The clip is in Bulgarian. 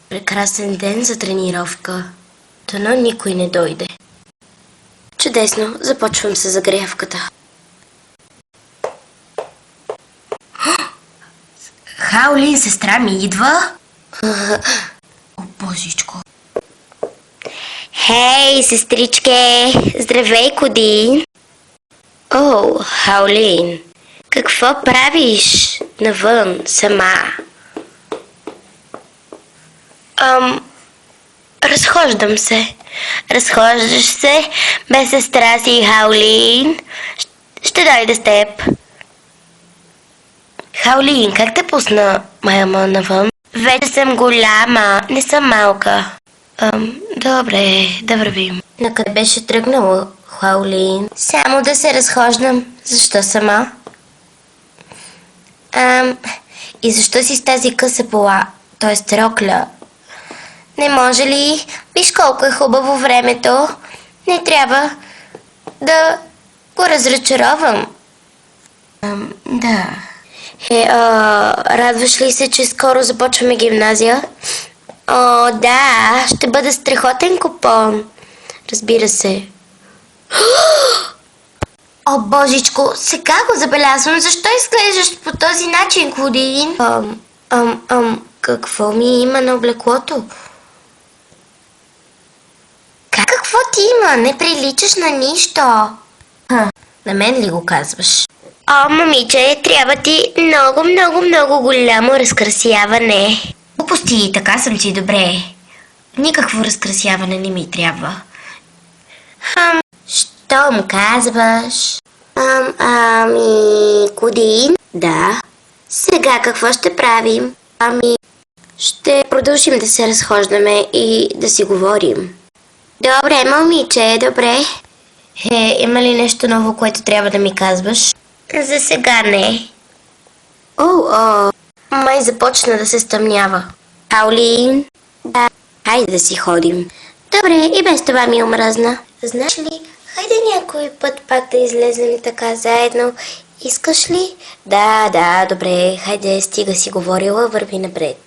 Прекрасен ден за тренировка. Дано никой не дойде. Чудесно, започвам с загрявката. Хаолин, сестра ми идва? О, божичко. Хей, сестричке! Здравей, Коди! О, Хаолин! Какво правиш навън сама? Разхождам се. Разхождаш се без сестра си, Хаолин. Ще дойда с теб. Хаолин, как те пусна мама навън? Вече съм голяма, не съм малка. Добре, да вървим. Накъде беше тръгнала, Хаолин? Само да се разхождам. Защо сама? И защо си с тази къса пола, т.е. рокля? Не може ли? Виж колко е хубаво времето. Не трябва да го разочаровам. Да. Радваш ли се, че скоро започваме гимназия? О, да, ще бъде страхотен купон. Разбира се. О, божичко, сега го забелязвам. Защо изглеждаш по този начин, Клодин? Какво ми има на облеклото? Какво ти има? Не приличаш на нищо. На мен ли го казваш? О, момиче, трябва ти много, много, много голямо разкрасяване. Глупости, така съм ти добре. Никакво разкрасяване не ми трябва. Щом казваш? Кодин? Да. Сега какво ще правим? Ще продължим да се разхождаме и да си говорим. Добре, момиче, добре. Има ли нещо ново, което трябва да ми казваш? За сега не. Май започна да се стъмнява. Хаолин? Да. Хайде да си ходим. Добре, и без това ми омръзна. Знаеш ли, хайде някой път пак да излезем така заедно. Искаш ли? Да, добре, хайде, стига си говорила, върви напред.